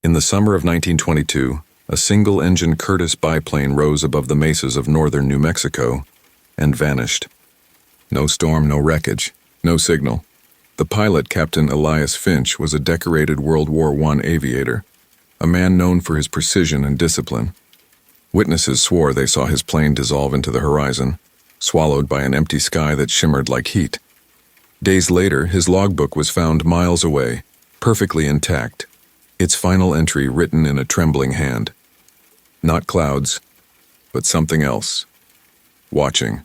In the summer of 1922, a single-engine Curtiss biplane rose above the mesas of northern New Mexico and vanished. No storm, no wreckage, no signal. The pilot, Captain Elias Finch, was a decorated World War I aviator, a man known for his precision and discipline. Witnesses swore they saw his plane dissolve into the horizon, swallowed by an empty sky that shimmered like heat. Days later, his logbook was found miles away, perfectly intact, its final entry written in a trembling hand. Not clouds, but something else. Watching.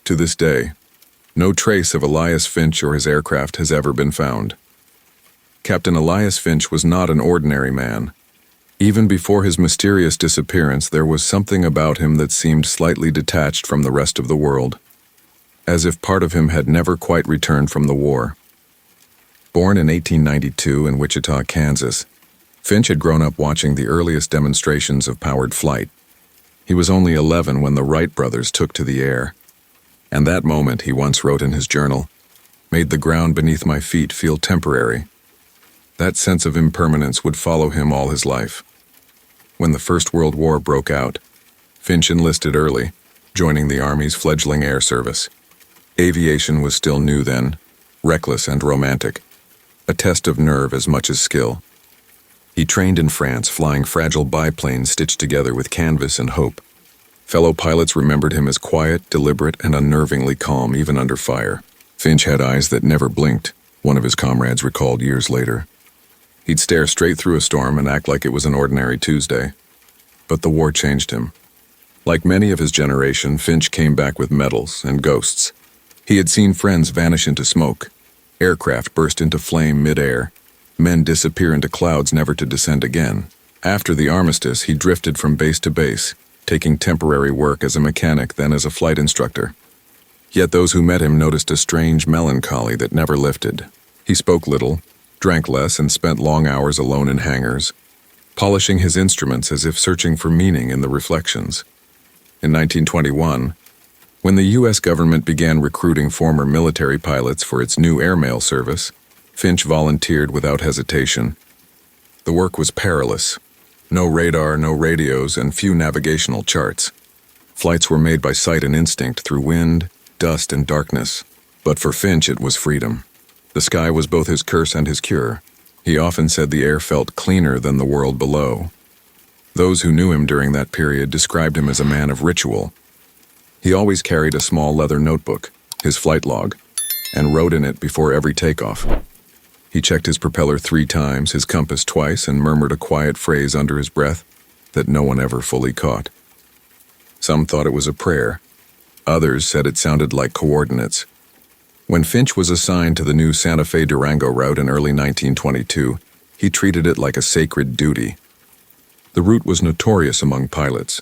To this day, no trace of Elias Finch or his aircraft has ever been found. Captain Elias Finch was not an ordinary man. Even before his mysterious disappearance, there was something about him that seemed slightly detached from the rest of the world, as if part of him had never quite returned from the war. Born in 1892 in Wichita, Kansas, Finch had grown up watching the earliest demonstrations of powered flight. He was only 11 when the Wright brothers took to the air, and that moment, he once wrote in his journal, made the ground beneath my feet feel temporary. That sense of impermanence would follow him all his life. When the First World War broke out, Finch enlisted early, joining the Army's fledgling air service. Aviation was still new then, reckless and romantic, a test of nerve as much as skill. He trained in France, flying fragile biplanes stitched together with canvas and hope. Fellow pilots remembered him as quiet, deliberate, and unnervingly calm even under fire. Finch had eyes that never blinked, one of his comrades recalled years later. He'd stare straight through a storm and act like it was an ordinary Tuesday. But the war changed him. Like many of his generation, Finch came back with medals and ghosts. He had seen friends vanish into smoke, aircraft burst into flame mid-air, men disappear into clouds never to descend again. After the armistice, he drifted from base to base, taking temporary work as a mechanic, then as a flight instructor. Yet those who met him noticed a strange melancholy that never lifted. He spoke little, drank less, and spent long hours alone in hangars, polishing his instruments as if searching for meaning in the reflections. In 1921, when the U.S. government began recruiting former military pilots for its new airmail service, Finch volunteered without hesitation. The work was perilous. No radar, no radios, and few navigational charts. Flights were made by sight and instinct through wind, dust, and darkness. But for Finch, it was freedom. The sky was both his curse and his cure. He often said the air felt cleaner than the world below. Those who knew him during that period described him as a man of ritual. He always carried a small leather notebook, his flight log, and wrote in it before every takeoff. He checked his propeller 3 times, his compass twice, and murmured a quiet phrase under his breath that no one ever fully caught. Some thought it was a prayer. Others said it sounded like coordinates. When Finch was assigned to the new Santa Fe Durango route in early 1922, he treated it like a sacred duty. The route was notorious among pilots.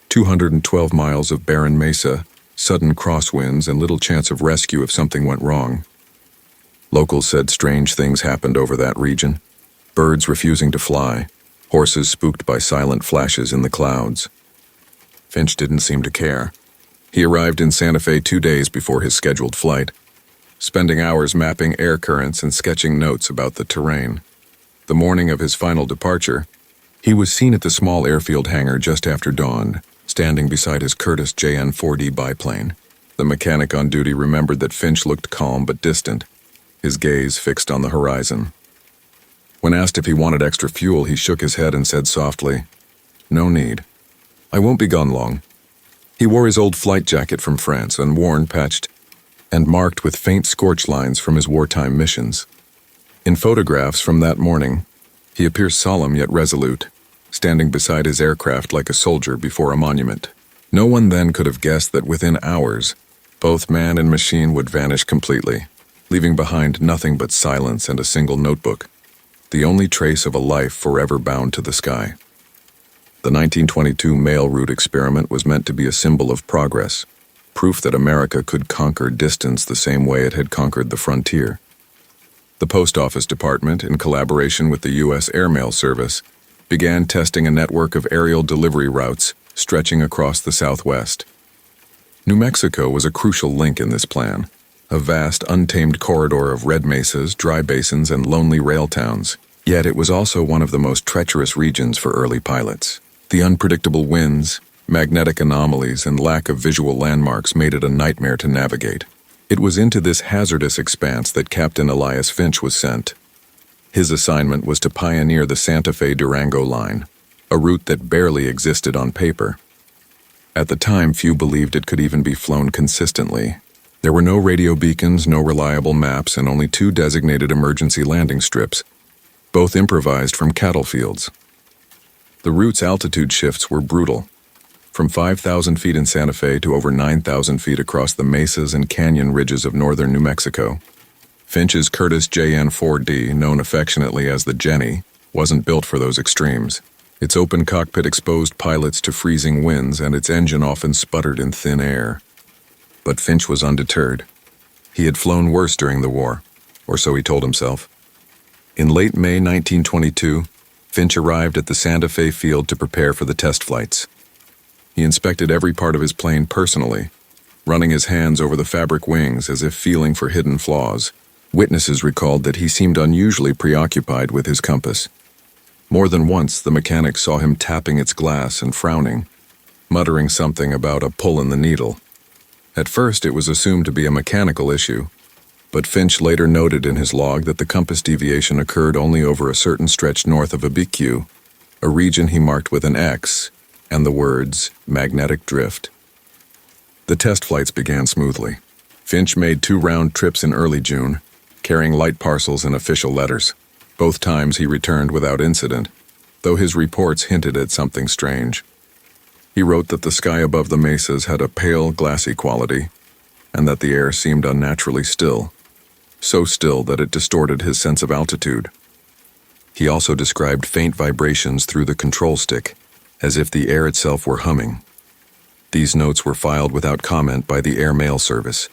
212 miles of barren mesa, sudden crosswinds, and little chance of rescue if something went wrong. Locals said strange things happened over that region. Birds refusing to fly, horses spooked by silent flashes in the clouds. Finch didn't seem to care. He arrived in Santa Fe 2 days before his scheduled flight, spending hours mapping air currents and sketching notes about the terrain. The morning of his final departure, he was seen at the small airfield hangar just after dawn, standing beside his Curtiss JN-4D biplane. The mechanic on duty remembered that Finch looked calm but distant, his gaze fixed on the horizon. When asked if he wanted extra fuel, he shook his head and said softly, "No need. I won't be gone long." He wore his old flight jacket from France, unworn, patched, and marked with faint scorch lines from his wartime missions. In photographs from that morning, he appears solemn yet resolute, standing beside his aircraft like a soldier before a monument. No one then could have guessed that within hours, both man and machine would vanish completely, leaving behind nothing but silence and a single notebook, the only trace of a life forever bound to the sky. The 1922 mail route experiment was meant to be a symbol of progress, proof that America could conquer distance the same way it had conquered the frontier. The Post Office Department, in collaboration with the U.S. Airmail Service, began testing a network of aerial delivery routes stretching across the Southwest. New Mexico was a crucial link in this plan, a vast, untamed corridor of red mesas, dry basins, and lonely rail towns. Yet it was also one of the most treacherous regions for early pilots. The unpredictable winds, magnetic anomalies, and lack of visual landmarks made it a nightmare to navigate. It was into this hazardous expanse that Captain Elias Finch was sent. His assignment was to pioneer the Santa Fe Durango line, a route that barely existed on paper. At the time, few believed it could even be flown consistently. There were no radio beacons, no reliable maps, and only 2 designated emergency landing strips, both improvised from cattle fields. The route's altitude shifts were brutal, from 5,000 feet in Santa Fe to over 9,000 feet across the mesas and canyon ridges of northern New Mexico. Finch's Curtiss JN-4D, known affectionately as the Jenny, wasn't built for those extremes. Its open cockpit exposed pilots to freezing winds, and its engine often sputtered in thin air. But Finch was undeterred. He had flown worse during the war, or so he told himself. In late May 1922, Finch arrived at the Santa Fe field to prepare for the test flights. He inspected every part of his plane personally, running his hands over the fabric wings as if feeling for hidden flaws. Witnesses recalled that he seemed unusually preoccupied with his compass. More than once, the mechanic saw him tapping its glass and frowning, muttering something about a pull in the needle. At first, it was assumed to be a mechanical issue, but Finch later noted in his log that the compass deviation occurred only over a certain stretch north of Abiquiu, a region he marked with an X and the words magnetic drift. The test flights began smoothly. Finch made 2 round trips in early June, carrying light parcels and official letters. Both times he returned without incident, though his reports hinted at something strange. He wrote that the sky above the mesas had a pale, glassy quality, and that the air seemed unnaturally still, so still that it distorted his sense of altitude. He also described faint vibrations through the control stick, as if the air itself were humming. These notes were filed without comment by the Air Mail Service.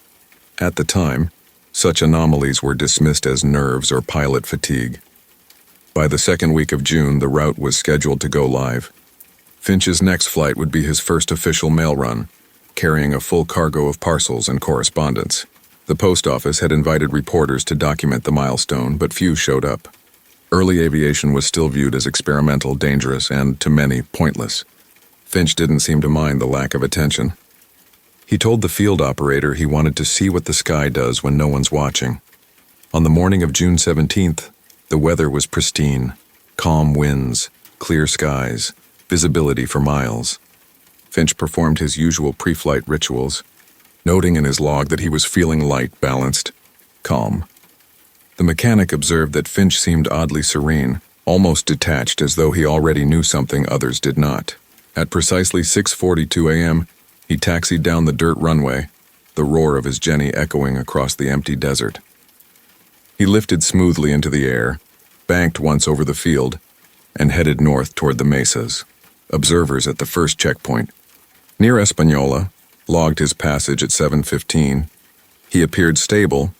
At the time, such anomalies were dismissed as nerves or pilot fatigue. By the second week of June, the route was scheduled to go live. Finch's next flight would be his first official mail run, carrying a full cargo of parcels and correspondence. The post office had invited reporters to document the milestone, but few showed up. Early aviation was still viewed as experimental, dangerous, and, to many, pointless. Finch didn't seem to mind the lack of attention. He told the field operator he wanted to see what the sky does when no one's watching. On the morning of June 17th, the weather was pristine. Calm winds, clear skies, visibility for miles. Finch performed his usual pre-flight rituals, noting in his log that he was feeling light, balanced, calm. The mechanic observed that Finch seemed oddly serene, almost detached, as though he already knew something others did not. At precisely 6:42 a.m., he taxied down the dirt runway, the roar of his Jenny echoing across the empty desert. He lifted smoothly into the air, banked once over the field, and headed north toward the mesas. Observers at the first checkpoint, near Española, logged his passage at 7:15. He appeared stable,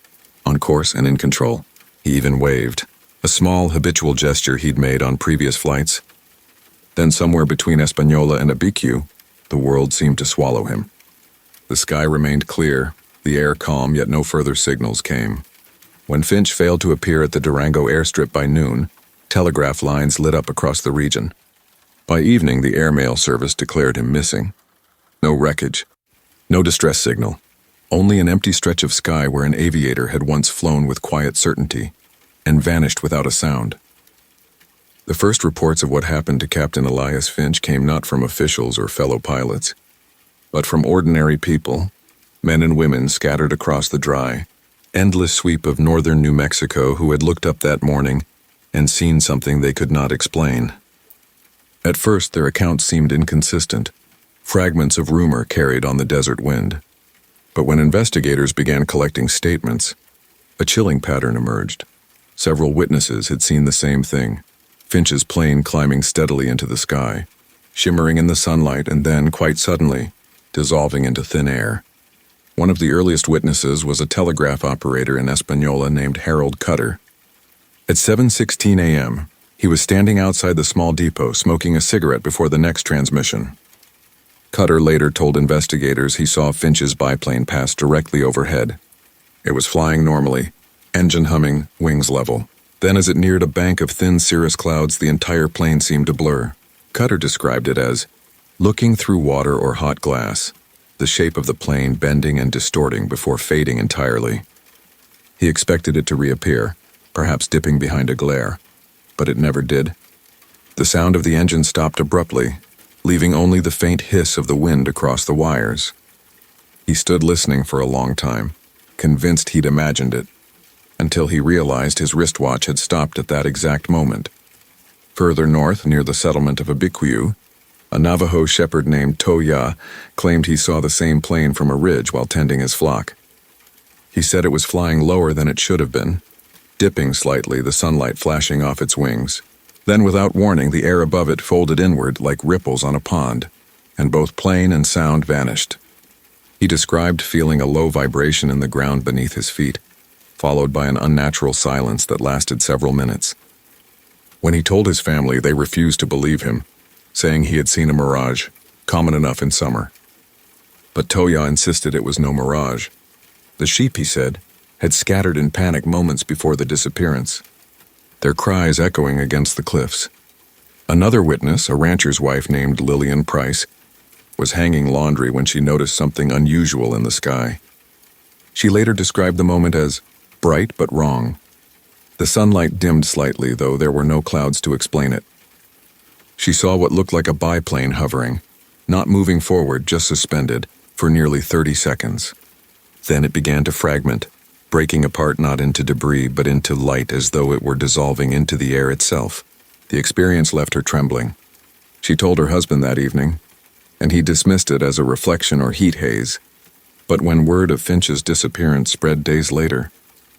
on course and in control. He even waved, a small habitual gesture he'd made on previous flights. Then somewhere between Española and Abiquiu, the world seemed to swallow him. The sky remained clear, the air calm, yet no further signals came. When Finch failed to appear at the Durango airstrip by noon, telegraph lines lit up across the region. By evening, the Air Mail Service declared him missing. No wreckage, no distress signal, only an empty stretch of sky where an aviator had once flown with quiet certainty and vanished without a sound. The first reports of what happened to Captain Elias Finch came not from officials or fellow pilots, but from ordinary people, men and women scattered across the dry, endless sweep of northern New Mexico who had looked up that morning and seen something they could not explain. At first, their accounts seemed inconsistent, fragments of rumor carried on the desert wind. But when investigators began collecting statements, a chilling pattern emerged. Several witnesses had seen the same thing. Finch's plane climbing steadily into the sky, shimmering in the sunlight and then, quite suddenly, dissolving into thin air. One of the earliest witnesses was a telegraph operator in Española named Harold Cutter. At 7:16 a.m., he was standing outside the small depot smoking a cigarette before the next transmission. Cutter later told investigators he saw Finch's biplane pass directly overhead. It was flying normally, engine humming, wings level. Then as it neared a bank of thin cirrus clouds, the entire plane seemed to blur. Cutter described it as looking through water or hot glass, the shape of the plane bending and distorting before fading entirely. He expected it to reappear, perhaps dipping behind a glare, but it never did. The sound of the engine stopped abruptly, leaving only the faint hiss of the wind across the wires. He stood listening for a long time, convinced he'd imagined it, until he realized his wristwatch had stopped at that exact moment. Further north, near the settlement of Abiquiu, a Navajo shepherd named Toya claimed he saw the same plane from a ridge while tending his flock. He said it was flying lower than it should have been, dipping slightly, the sunlight flashing off its wings. Then, without warning, the air above it folded inward like ripples on a pond, and both plane and sound vanished. He described feeling a low vibration in the ground beneath his feet, followed by an unnatural silence that lasted several minutes. When he told his family, they refused to believe him, saying he had seen a mirage, common enough in summer. But Toya insisted it was no mirage. The sheep, he said, had scattered in panic moments before the disappearance, their cries echoing against the cliffs. Another witness, a rancher's wife named Lillian Price, was hanging laundry when she noticed something unusual in the sky. She later described the moment as bright but wrong. The sunlight dimmed slightly, though there were no clouds to explain it. She saw what looked like a biplane hovering, not moving forward, just suspended, for nearly 30 seconds. Then it began to fragment, breaking apart not into debris but into light as though it were dissolving into the air itself. The experience left her trembling. She told her husband that evening, and he dismissed it as a reflection or heat haze. But when word of Finch's disappearance spread days later,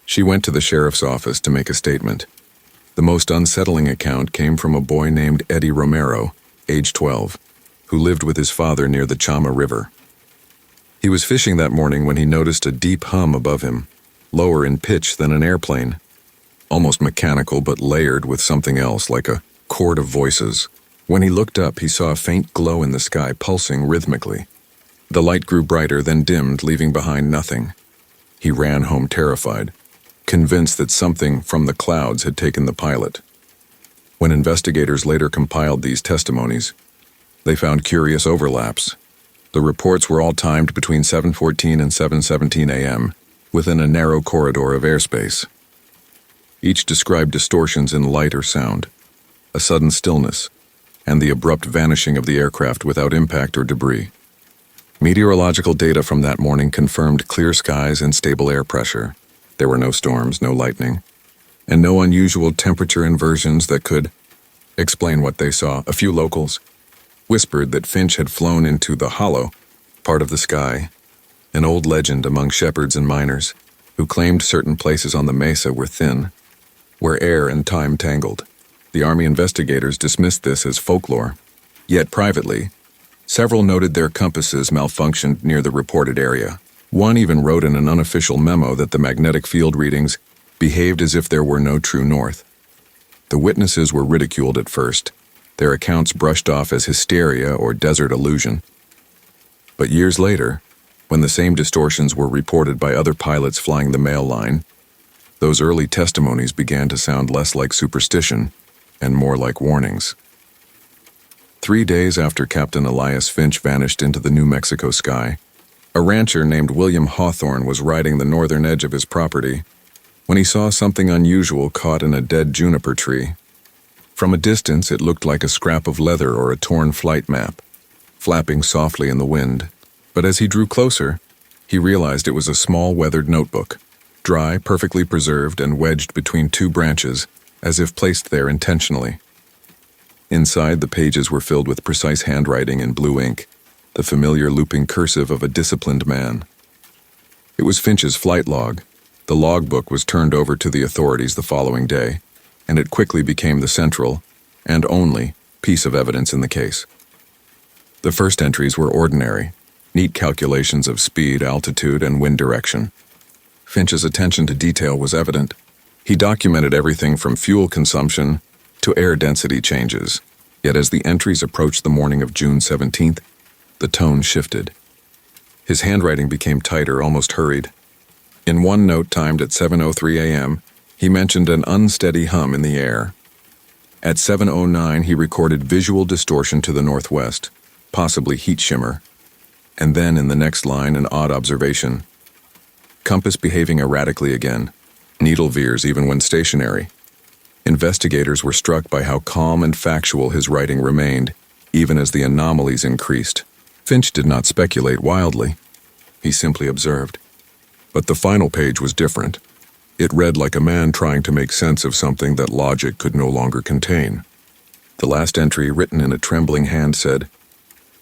she went to the sheriff's office to make a statement. The most unsettling account came from a boy named Eddie Romero, age 12, who lived with his father near the Chama River. He was fishing that morning when he noticed a deep hum above him, lower in pitch than an airplane, almost mechanical but layered with something else like a chord of voices. When he looked up, he saw a faint glow in the sky pulsing rhythmically. The light grew brighter, then dimmed, leaving behind nothing. He ran home terrified, convinced that something from the clouds had taken the pilot. When investigators later compiled these testimonies, they found curious overlaps. The reports were all timed between 7:14 and 7:17 a.m., within a narrow corridor of airspace. Each described distortions in light or sound, a sudden stillness, and the abrupt vanishing of the aircraft without impact or debris. Meteorological data from that morning confirmed clear skies and stable air pressure. There were no storms, no lightning, and no unusual temperature inversions that could explain what they saw. A few locals whispered that Finch had flown into the hollow part of the sky, an old legend among shepherds and miners who claimed certain places on the mesa were thin, where air and time tangled. The Army investigators dismissed this as folklore, yet privately, several noted their compasses malfunctioned near the reported area. One even wrote in an unofficial memo that the magnetic field readings behaved as if there were no true north. The witnesses were ridiculed at first, their accounts brushed off as hysteria or desert illusion. But years later, when the same distortions were reported by other pilots flying the mail line, those early testimonies began to sound less like superstition and more like warnings. 3 days after Captain Elias Finch vanished into the New Mexico sky, a rancher named William Hawthorne was riding the northern edge of his property when he saw something unusual caught in a dead juniper tree. From a distance, it looked like a scrap of leather or a torn flight map, flapping softly in the wind. But as he drew closer, he realized it was a small weathered notebook, dry, perfectly preserved, and wedged between two branches, as if placed there intentionally. Inside, the pages were filled with precise handwriting in blue ink, the familiar looping cursive of a disciplined man. It was Finch's flight log. The logbook was turned over to the authorities the following day, and it quickly became the central, and only, piece of evidence in the case. The first entries were ordinary, neat calculations of speed, altitude, and wind direction. Finch's attention to detail was evident. He documented everything from fuel consumption to air density changes. Yet as the entries approached the morning of June 17th, the tone shifted. His handwriting became tighter, almost hurried. In one note timed at 7:03 a.m., He mentioned an unsteady hum in the air. At 7:09, he recorded visual distortion to the northwest, possibly heat shimmer, and then in the next line an odd observation. Compass behaving erratically again, needle veers even when stationary. Investigators were struck by how calm and factual his writing remained, even as the anomalies increased. Finch did not speculate wildly. He simply observed. But the final page was different. It read like a man trying to make sense of something that logic could no longer contain. The last entry, written in a trembling hand, said,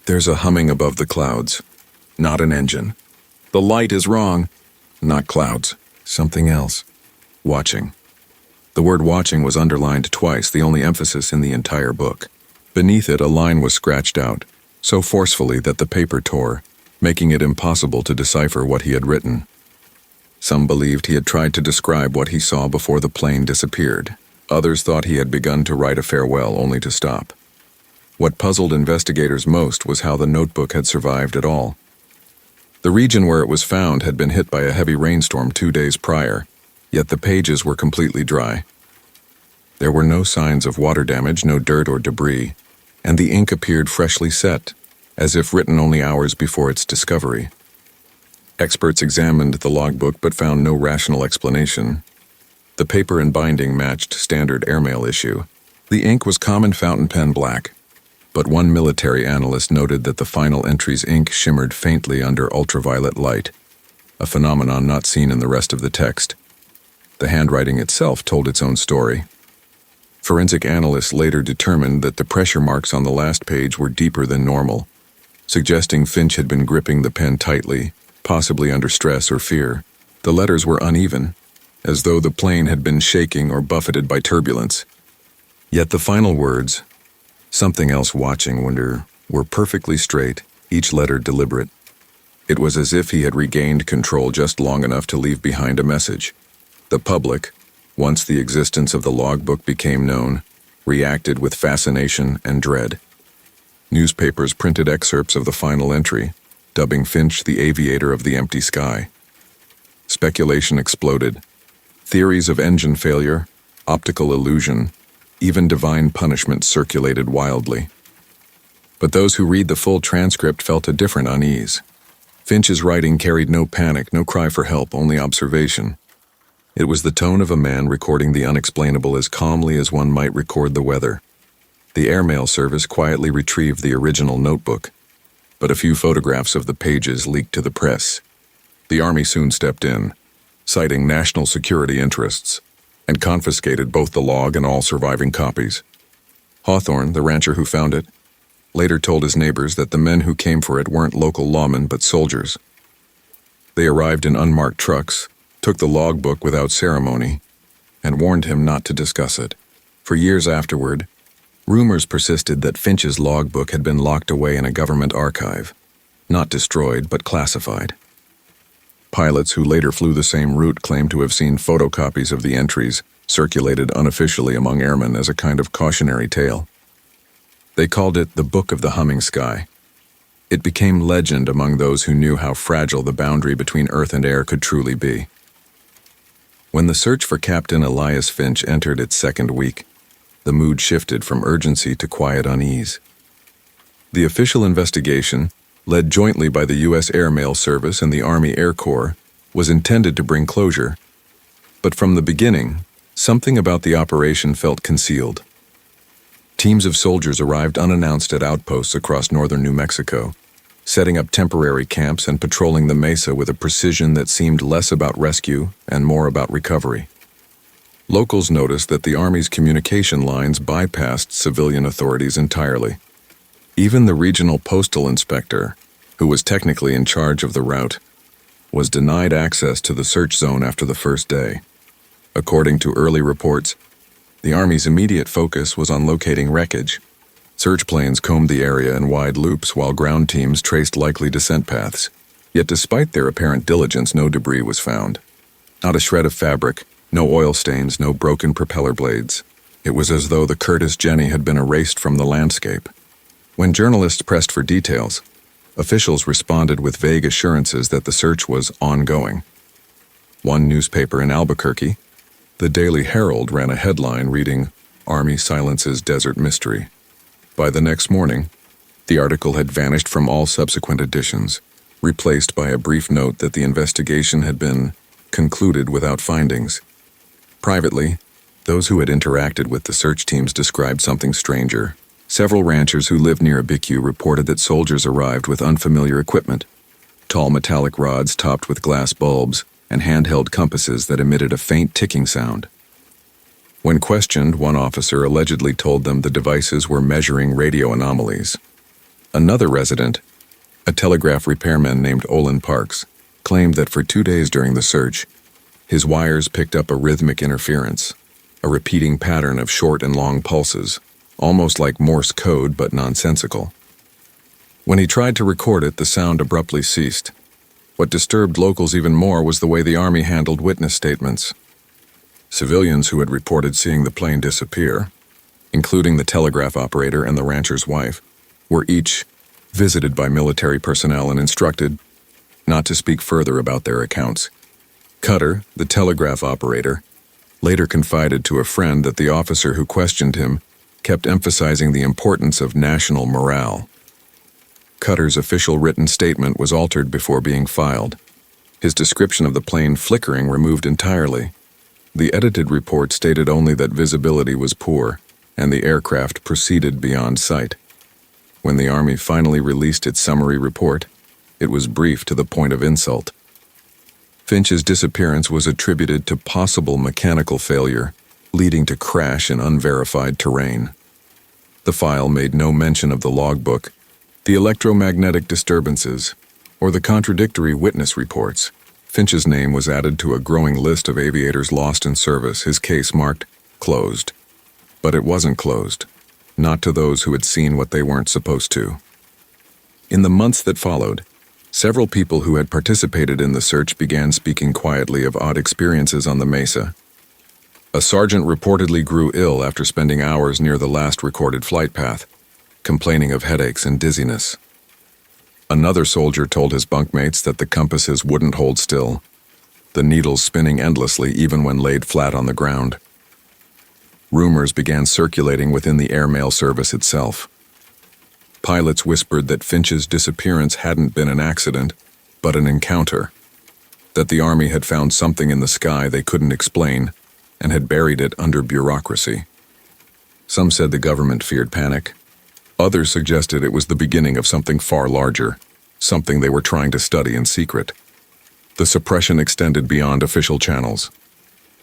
"There's a humming above the clouds. Not an engine. The light is wrong. Not clouds. Something else. Watching." The word watching was underlined twice, the only emphasis in the entire book. Beneath it, a line was scratched out, so forcefully that the paper tore, making it impossible to decipher what he had written. Some believed he had tried to describe what he saw before the plane disappeared. Others thought he had begun to write a farewell only to stop. What puzzled investigators most was how the notebook had survived at all. The region where it was found had been hit by a heavy rainstorm 2 days prior, yet the pages were completely dry. There were no signs of water damage, no dirt or debris, and the ink appeared freshly set, as if written only hours before its discovery. Experts examined the logbook but found no rational explanation. The paper and binding matched standard airmail issue. The ink was common fountain pen black, but one military analyst noted that the final entry's ink shimmered faintly under ultraviolet light, a phenomenon not seen in the rest of the text. The handwriting itself told its own story. Forensic analysts later determined that the pressure marks on the last page were deeper than normal, suggesting Finch had been gripping the pen tightly, possibly under stress or fear. The letters were uneven, as though the plane had been shaking or buffeted by turbulence. Yet the final words, "something else watching," were perfectly straight, each letter deliberate. It was as if he had regained control just long enough to leave behind a message. The public, once the existence of the logbook became known, reacted with fascination and dread. Newspapers printed excerpts of the final entry, dubbing Finch the Aviator of the empty sky. Speculation exploded. Theories of engine failure, optical illusion, even divine punishment circulated wildly. But those who read the full transcript felt a different unease. Finch's writing carried no panic, no cry for help, only observation. It was the tone of a man recording the unexplainable as calmly as one might record the weather. The airmail service quietly retrieved the original notebook, but a few photographs of the pages leaked to the press. The Army soon stepped in, citing national security interests, and confiscated both the log and all surviving copies. Hawthorne, the rancher who found it, later told his neighbors that the men who came for it weren't local lawmen but soldiers. They arrived in unmarked trucks, took the logbook without ceremony, and warned him not to discuss it. For years afterward, rumors persisted that Finch's logbook had been locked away in a government archive, not destroyed but classified. Pilots who later flew the same route claimed to have seen photocopies of the entries circulated unofficially among airmen as a kind of cautionary tale. They called it the Book of the Humming Sky. It became legend among those who knew how fragile the boundary between earth and air could truly be. When the search for Captain Elias Finch entered its second week, the mood shifted from urgency to quiet unease. The official investigation, led jointly by the U.S. Airmail Service and the Army Air Corps, was intended to bring closure. But from the beginning, something about the operation felt concealed. Teams of soldiers arrived unannounced at outposts across northern New Mexico, setting up temporary camps and patrolling the mesa with a precision that seemed less about rescue and more about recovery. Locals noticed that the Army's communication lines bypassed civilian authorities entirely. Even the regional postal inspector, who was technically in charge of the route, was denied access to the search zone after the first day. According to early reports, the Army's immediate focus was on locating wreckage. Search planes combed the area in wide loops while ground teams traced likely descent paths. Yet despite their apparent diligence, no debris was found. Not a shred of fabric, no oil stains, no broken propeller blades. It was as though the Curtis Jenny had been erased from the landscape. When journalists pressed for details, officials responded with vague assurances that the search was ongoing. One newspaper in Albuquerque, The Daily Herald ran a headline reading, "Army Silences Desert Mystery." By the next morning, the article had vanished from all subsequent editions, replaced by a brief note that the investigation had been concluded without findings. Privately, those who had interacted with the search teams described something stranger. Several ranchers who lived near Abiquiu reported that soldiers arrived with unfamiliar equipment, tall metallic rods topped with glass bulbs and handheld compasses that emitted a faint ticking sound. When questioned, one officer allegedly told them the devices were measuring radio anomalies. Another resident, a telegraph repairman named Olin Parks, claimed that for 2 days during the search, his wires picked up a rhythmic interference, a repeating pattern of short and long pulses, almost like Morse code but nonsensical. When he tried to record it, the sound abruptly ceased. What disturbed locals even more was the way the Army handled witness statements. Civilians who had reported seeing the plane disappear, including the telegraph operator and the rancher's wife, were each visited by military personnel and instructed not to speak further about their accounts. Cutter, the telegraph operator, later confided to a friend that the officer who questioned him kept emphasizing the importance of national morale. Cutter's official written statement was altered before being filed, his description of the plane flickering removed entirely. The edited report stated only that visibility was poor and the aircraft proceeded beyond sight. When the Army finally released its summary report, it was brief to the point of insult. Finch's disappearance was attributed to possible mechanical failure, leading to crash in unverified terrain. The file made no mention of the logbook, the electromagnetic disturbances, or the contradictory witness reports. Finch's name was added to a growing list of aviators lost in service, his case marked closed. But it wasn't closed, not to those who had seen what they weren't supposed to. In the months that followed, several people who had participated in the search began speaking quietly of odd experiences on the mesa. A sergeant reportedly grew ill after spending hours near the last recorded flight path, complaining of headaches and dizziness. Another soldier told his bunkmates that the compasses wouldn't hold still, the needles spinning endlessly even when laid flat on the ground. Rumors began circulating within the airmail service itself. Pilots whispered that Finch's disappearance hadn't been an accident, but an encounter, that the Army had found something in the sky they couldn't explain and had buried it under bureaucracy. Some said the government feared panic. Others suggested it was the beginning of something far larger, something they were trying to study in secret. The suppression extended beyond official channels.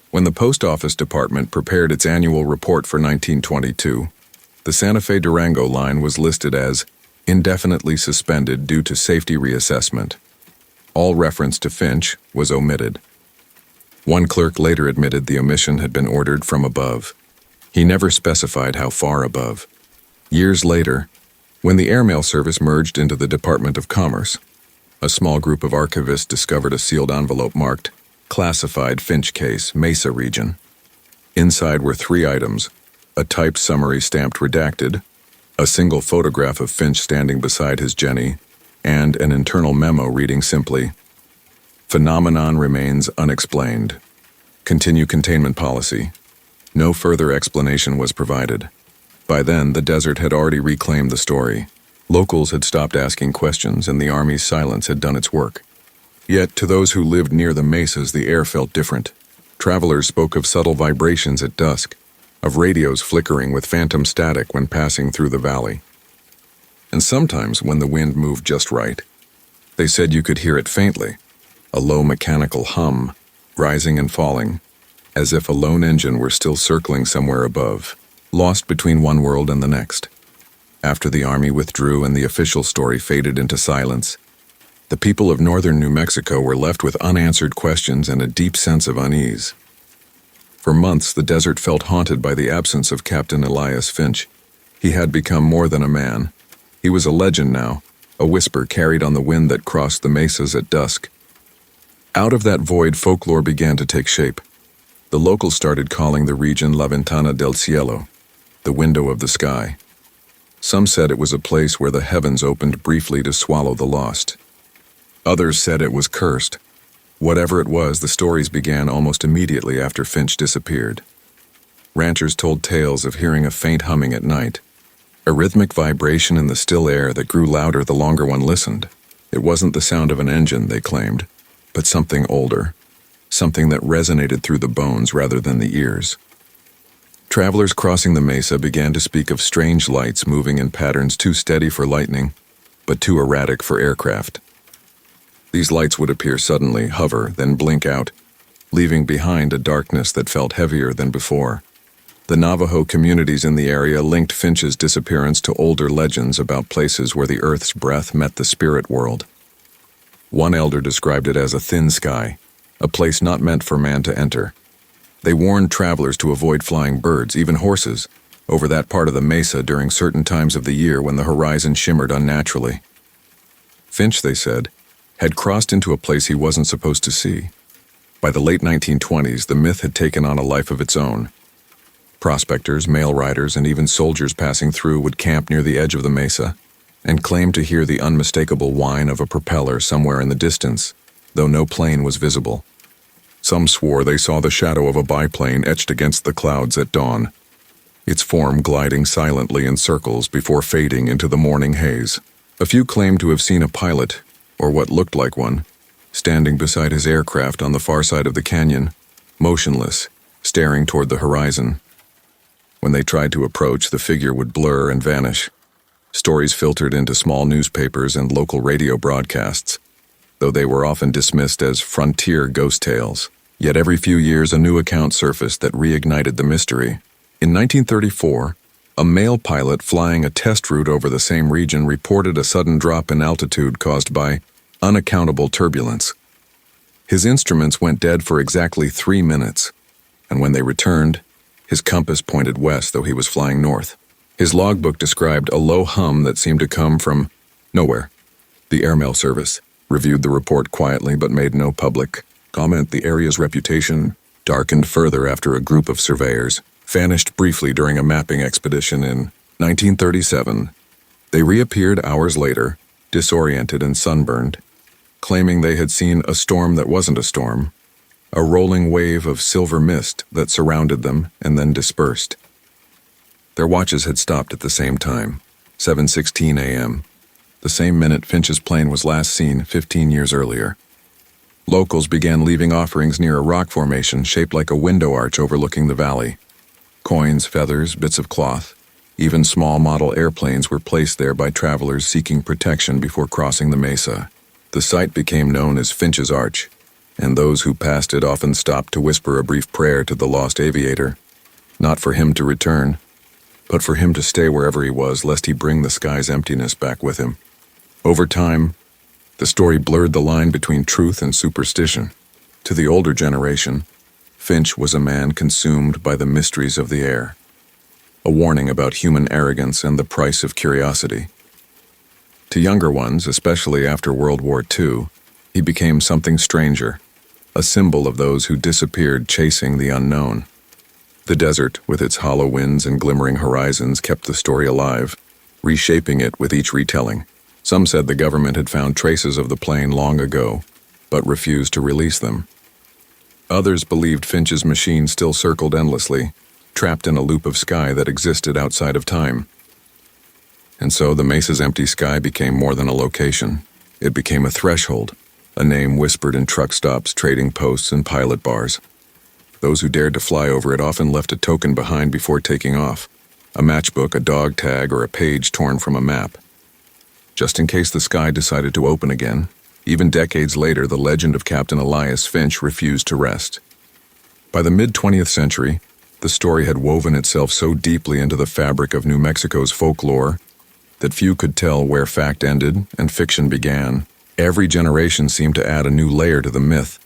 When the Post Office Department prepared its annual report for 1922, the Santa Fe Durango line was listed as indefinitely suspended due to safety reassessment. All reference to Finch was omitted. One clerk later admitted the omission had been ordered from above. He never specified how far above. Years later, when the airmail service merged into the Department of Commerce, a small group of archivists discovered a sealed envelope marked Classified Finch Case, Mesa Region. Inside were 3 items: a typed summary stamped redacted, a single photograph of Finch standing beside his Jenny, and an internal memo reading simply, "Phenomenon remains unexplained. Continue containment policy." No further explanation was provided. By then, the desert had already reclaimed the story. Locals had stopped asking questions, and the Army's silence had done its work. Yet, to those who lived near the mesas, the air felt different. Travelers spoke of subtle vibrations at dusk, of radios flickering with phantom static when passing through the valley. And sometimes, when the wind moved just right, they said you could hear it faintly, a low mechanical hum, rising and falling, as if a lone engine were still circling somewhere above, lost between one world and the next. After the Army withdrew and the official story faded into silence, the people of northern New Mexico were left with unanswered questions and a deep sense of unease. For months, the desert felt haunted by the absence of Captain Elias Finch. He had become more than a man. He was a legend now, a whisper carried on the wind that crossed the mesas at dusk. Out of that void, folklore began to take shape. The locals started calling the region La Ventana del Cielo, the window of the sky. Some said it was a place where the heavens opened briefly to swallow the lost. Others said it was cursed, Whatever it was, the stories began almost immediately after Finch disappeared. Ranchers told tales of hearing a faint humming at night, a rhythmic vibration in the still air that grew louder the longer one listened. It wasn't the sound of an engine, they claimed, but something older, something that resonated through the bones rather than the ears. Travelers crossing the mesa began to speak of strange lights moving in patterns too steady for lightning, but too erratic for aircraft. These lights would appear suddenly, hover, then blink out, leaving behind a darkness that felt heavier than before. The Navajo communities in the area linked Finch's disappearance to older legends about places where the earth's breath met the spirit world. One elder described it as a thin sky, a place not meant for man to enter. They warned travelers to avoid flying birds, even horses, over that part of the mesa during certain times of the year when the horizon shimmered unnaturally. Finch, they said, had crossed into a place he wasn't supposed to see. By the late 1920s, the myth had taken on a life of its own. Prospectors, mail riders, and even soldiers passing through would camp near the edge of the mesa and claim to hear the unmistakable whine of a propeller somewhere in the distance, though no plane was visible. Some swore they saw the shadow of a biplane etched against the clouds at dawn, its form gliding silently in circles before fading into the morning haze. A few claimed to have seen a pilot, or what looked like one, standing beside his aircraft on the far side of the canyon, motionless, staring toward the horizon. When they tried to approach, the figure would blur and vanish. Stories filtered into small newspapers and local radio broadcasts, though they were often dismissed as frontier ghost tales. Yet every few years a new account surfaced that reignited the mystery. In 1934, a male pilot flying a test route over the same region reported a sudden drop in altitude caused by unaccountable turbulence. His instruments went dead for exactly 3 minutes, and when they returned, his compass pointed west, though he was flying north. His logbook described a low hum that seemed to come from nowhere. The airmail service reviewed the report quietly but made no public comment. The area's reputation darkened further after a group of surveyors vanished briefly during a mapping expedition in 1937. They reappeared hours later, disoriented and sunburned, claiming they had seen a storm that wasn't a storm, a rolling wave of silver mist that surrounded them and then dispersed. Their watches had stopped at the same time, 7:16 a.m., the same minute Finch's plane was last seen 15 years earlier. Locals began leaving offerings near a rock formation shaped like a window arch overlooking the valley. Coins, feathers, bits of cloth, even small model airplanes were placed there by travelers seeking protection before crossing the mesa. The site became known as Finch's Arch, and those who passed it often stopped to whisper a brief prayer to the lost aviator, not for him to return, but for him to stay wherever he was, lest he bring the sky's emptiness back with him. Over time, the story blurred the line between truth and superstition. To the older generation, Finch was a man consumed by the mysteries of the air, a warning about human arrogance and the price of curiosity. To younger ones, especially after World War II, he became something stranger, a symbol of those who disappeared chasing the unknown. The desert, with its hollow winds and glimmering horizons, kept the story alive, reshaping it with each retelling. Some said the government had found traces of the plane long ago, but refused to release them. Others believed Finch's machine still circled endlessly, trapped in a loop of sky that existed outside of time. And so the mesa's empty sky became more than a location. It became a threshold, a name whispered in truck stops, trading posts, and pilot bars. Those who dared to fly over it often left a token behind before taking off, a matchbook, a dog tag, or a page torn from a map. Just in case the sky decided to open again, even decades later, the legend of Captain Elias Finch refused to rest. By the mid-20th century, the story had woven itself so deeply into the fabric of New Mexico's folklore that few could tell where fact ended and fiction began. Every generation seemed to add a new layer to the myth,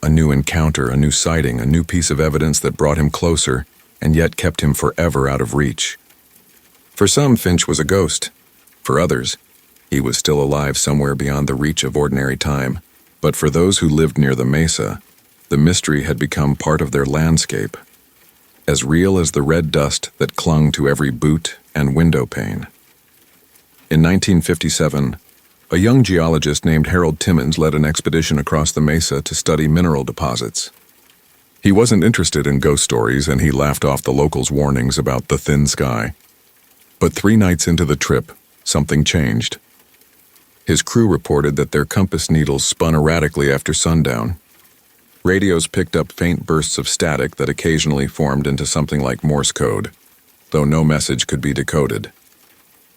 a new encounter, a new sighting, a new piece of evidence that brought him closer and yet kept him forever out of reach. For some, Finch was a ghost. For others, he was still alive somewhere beyond the reach of ordinary time. But for those who lived near the mesa, the mystery had become part of their landscape, as real as the red dust that clung to every boot and window pane. In 1957, A young geologist named Harold Timmons led an expedition across the mesa to study mineral deposits. He wasn't interested in ghost stories, and he laughed off the locals' warnings about the thin sky. But 3 nights into the trip, something changed. His crew reported that their compass needles spun erratically after sundown. Radios picked up faint bursts of static that occasionally formed into something like Morse code, though no message could be decoded.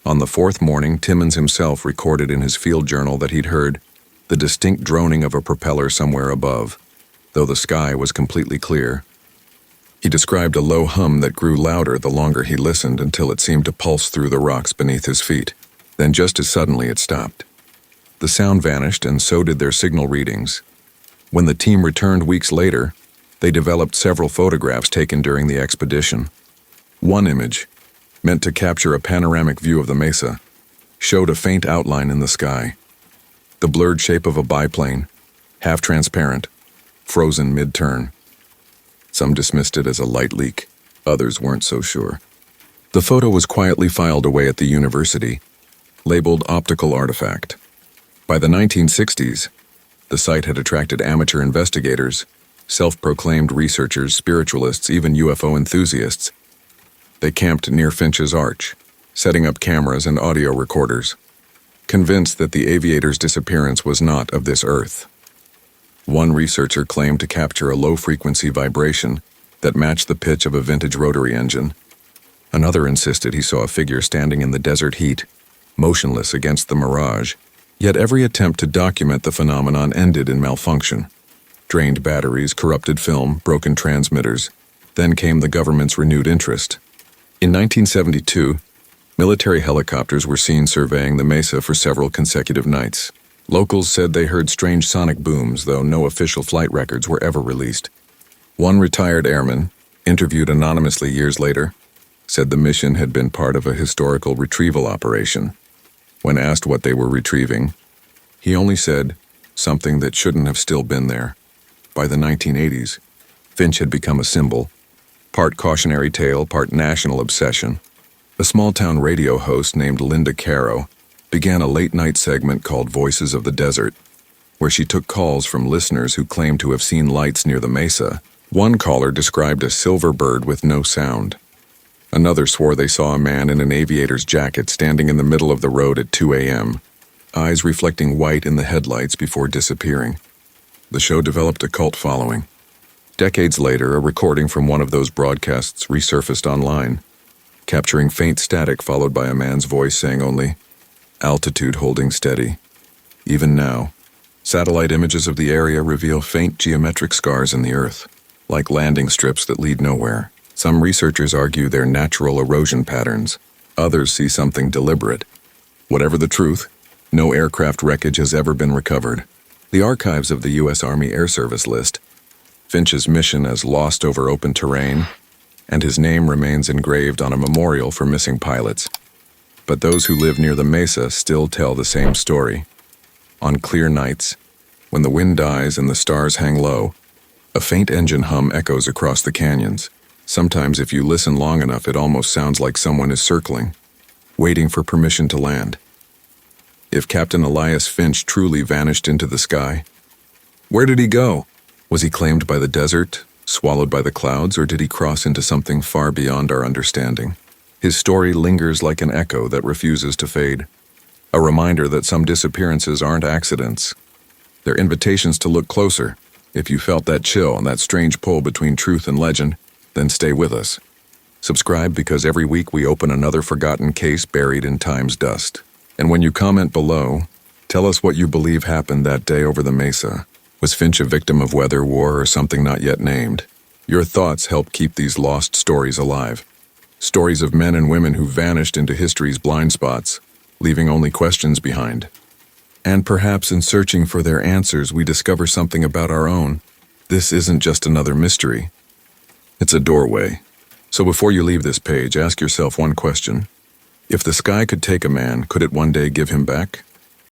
On the 4th morning, Timmons himself recorded in his field journal that he'd heard the distinct droning of a propeller somewhere above, though the sky was completely clear. He described a low hum that grew louder the longer he listened until it seemed to pulse through the rocks beneath his feet. Then just as suddenly it stopped. The sound vanished, and so did their signal readings. When the team returned weeks later, they developed several photographs taken during the expedition. One image, meant to capture a panoramic view of the mesa, showed a faint outline in the sky. The blurred shape of a biplane, half transparent, frozen mid-turn. Some dismissed it as a light leak, others weren't so sure. The photo was quietly filed away at the university, labeled optical artifact. By the 1960s, the site had attracted amateur investigators, self-proclaimed researchers, spiritualists, even UFO enthusiasts. They camped near Finch's Arch, setting up cameras and audio recorders, convinced that the Aviator's disappearance was not of this earth. One researcher claimed to capture a low-frequency vibration that matched the pitch of a vintage rotary engine. Another insisted he saw a figure standing in the desert heat, motionless against the mirage. Yet every attempt to document the phenomenon ended in malfunction. Drained batteries, corrupted film, broken transmitters. Then came the government's renewed interest. In 1972, military helicopters were seen surveying the mesa for several consecutive nights. Locals said they heard strange sonic booms, though no official flight records were ever released. One retired airman, interviewed anonymously years later, said the mission had been part of a historical retrieval operation. When asked what they were retrieving, he only said something that shouldn't have still been there. By the 1980s, Finch had become a symbol, part cautionary tale, part national obsession. A small-town radio host named Linda Caro began a late-night segment called Voices of the Desert, where she took calls from listeners who claimed to have seen lights near the mesa. One caller described a silver bird with no sound. Another swore they saw a man in an aviator's jacket standing in the middle of the road at 2 a.m., eyes reflecting white in the headlights before disappearing. The show developed a cult following. Decades later, a recording from one of those broadcasts resurfaced online, capturing faint static followed by a man's voice saying only, "Altitude holding steady." Even now, satellite images of the area reveal faint geometric scars in the earth, like landing strips that lead nowhere. Some researchers argue they're natural erosion patterns. Others see something deliberate. Whatever the truth, no aircraft wreckage has ever been recovered. The archives of the U.S. Army Air Service list Finch's mission as lost over open terrain, and his name remains engraved on a memorial for missing pilots. But those who live near the mesa still tell the same story. On clear nights, when the wind dies and the stars hang low, a faint engine hum echoes across the canyons. Sometimes if you listen long enough, it almost sounds like someone is circling, waiting for permission to land. If Captain Elias Finch truly vanished into the sky, where did he go? Was he claimed by the desert, swallowed by the clouds, or did he cross into something far beyond our understanding? His story lingers like an echo that refuses to fade, a reminder that some disappearances aren't accidents. They're invitations to look closer. If you felt that chill and that strange pull between truth and legend, then stay with us. Subscribe, because every week we open another forgotten case buried in time's dust. And when you comment below, tell us what you believe happened that day over the mesa. Was Finch a victim of weather, war, or something not yet named? Your thoughts help keep these lost stories alive. Stories of men and women who vanished into history's blind spots, leaving only questions behind. And perhaps in searching for their answers, we discover something about our own. This isn't just another mystery. It's a doorway. So before you leave this page, ask yourself one question. If the sky could take a man, could it one day give him back?